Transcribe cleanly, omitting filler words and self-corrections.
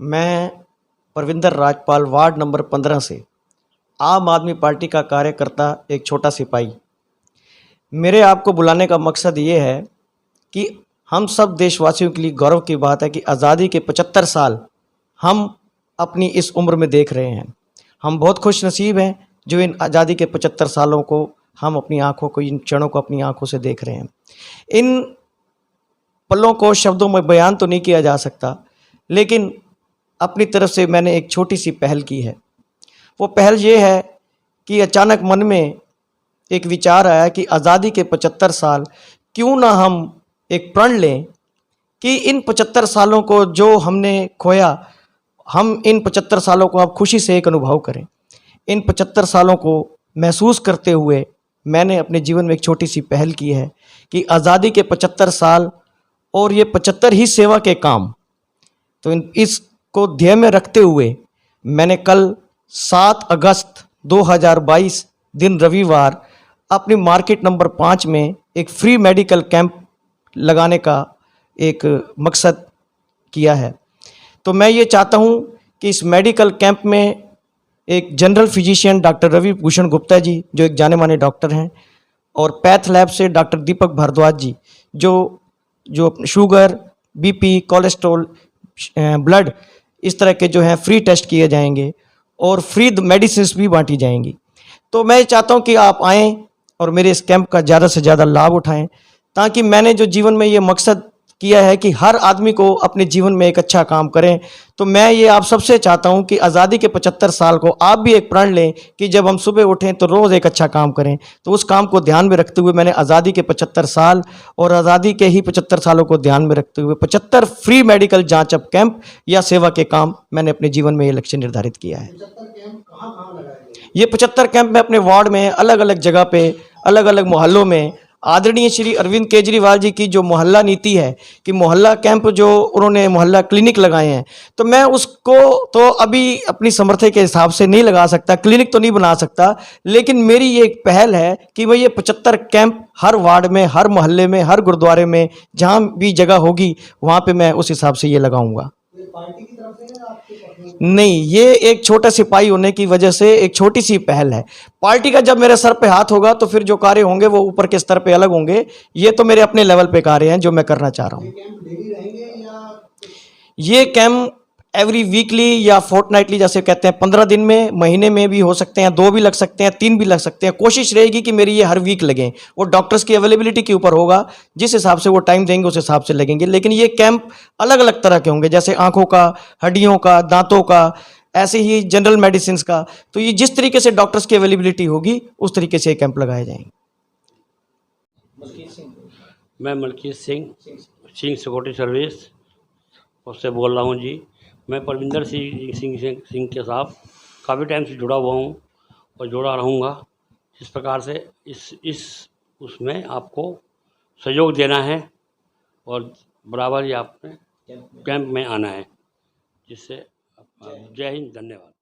मैं Parvinder Rajpal, ward number 15 से आम आदमी पार्टी का कार्यकर्ता, एक छोटा सिपाही। मेरे आपको बुलाने का मकसद ये है कि हम सब देशवासियों के लिए गौरव की बात है कि आज़ादी के 75 साल हम अपनी इस उम्र में देख रहे हैं। हम बहुत खुश नसीब हैं जो इन आज़ादी के 75 सालों को हम अपनी आँखों को, इन क्षणों को अपनी आँखों से देख रहे हैं। इन पलों को शब्दों में बयान तो नहीं किया जा सकता, लेकिन अपनी तरफ से मैंने एक छोटी सी पहल की है। वो पहल ये है कि अचानक मन में एक विचार आया कि आज़ादी के 75 साल क्यों ना हम एक प्रण लें कि इन 75 सालों को जो हमने खोया, हम इन 75 सालों को अब खुशी से एक अनुभव करें। इन 75 सालों को महसूस करते हुए मैंने अपने जीवन में एक छोटी सी पहल की है कि आज़ादी के 75 साल और ये 75 ही सेवा के काम। तो इसको ध्येय में रखते हुए मैंने कल 7 अगस्त 2022 दिन रविवार अपनी मार्केट नंबर 5 में एक फ्री मेडिकल कैंप लगाने का एक मकसद किया है। तो मैं ये चाहता हूँ कि इस मेडिकल कैंप में एक general physician doctor Ravi Bhushan Gupta ji, जो एक जाने माने डॉक्टर हैं, और पैथ लैब से डॉक्टर दीपक भारद्वाज जी, जो शुगर, बीपी, कोलेस्ट्रॉल, ब्लड, इस तरह के जो हैं फ्री टेस्ट किए जाएंगे और फ्री मेडिसिन भी बांटी जाएंगी। तो मैं चाहता हूं कि आप आएँ और मेरे इस कैंप का ज़्यादा से ज़्यादा लाभ उठाएं, ताकि मैंने जो जीवन में ये मकसद किया है कि हर आदमी को अपने जीवन में एक अच्छा काम करें। तो मैं ये आप सबसे चाहता हूं कि आज़ादी के 75 साल को आप भी एक प्रण लें कि जब हम सुबह उठें तो रोज़ एक अच्छा काम करें। तो उस काम को ध्यान में रखते हुए मैंने आज़ादी के 75 साल और आज़ादी के ही 75 सालों को ध्यान में रखते हुए 75 फ्री मेडिकल जाँच अप कैंप या सेवा के काम मैंने अपने जीवन में ये लक्ष्य निर्धारित किया है। ये 75 कैंप मैं अपने वार्ड में अलग अलग जगह पे, अलग अलग मोहल्लों में, आदरणीय श्री अरविंद केजरीवाल जी की जो मोहल्ला नीति है कि मोहल्ला कैंप, जो उन्होंने मोहल्ला क्लिनिक लगाए हैं, तो मैं उसको तो अभी अपनी समर्थ के हिसाब से नहीं लगा सकता, क्लिनिक तो नहीं बना सकता, लेकिन मेरी ये एक पहल है कि मैं ये 75 कैंप हर वार्ड में, हर मोहल्ले में, हर गुरुद्वारे में, जहाँ भी जगह होगी वहाँ पे मैं उस हिसाब से ये लगाऊंगा। नहीं, ये एक छोटा सिपाही होने की वजह से एक छोटी सी पहल है। पार्टी का जब मेरे सर पे हाथ होगा तो फिर जो कार्य होंगे वो ऊपर के स्तर पे अलग होंगे। ये तो मेरे अपने लेवल पे कार्य हैं जो मैं करना चाह रहा हूँ। ये कैंप एवरी वीकली या फोर्टनाइटली, जैसे कहते हैं, 15 दिन में, महीने में भी हो सकते हैं, 2 भी लग सकते हैं, 3 भी लग सकते हैं। कोशिश रहेगी कि मेरी ये हर वीक लगें। वो डॉक्टर्स की अवेलेबिलिटी के ऊपर होगा, जिस हिसाब से वो टाइम देंगे उस हिसाब से लगेंगे। लेकिन ये कैंप अलग अलग तरह के होंगे, जैसे आंखों का, हड्डियों का, दांतों का, ऐसे ही जनरल मेडिसिन का। तो ये जिस तरीके से डॉक्टर्स की अवेलेबिलिटी होगी उस तरीके से कैंप लगाए जाएंगे। मैं मलकीत सिंह सिक्योरिटी सर्विस उससे बोल रहा हूँ जी। मैं परविंदर सिंह के साथ काफ़ी टाइम से जुड़ा हुआ हूँ और जुड़ा रहूँगा। इस प्रकार से इस उसमें आपको सहयोग देना है और बराबर ही आपने कैंप में आना है, जिससे जय हिंद, धन्यवाद।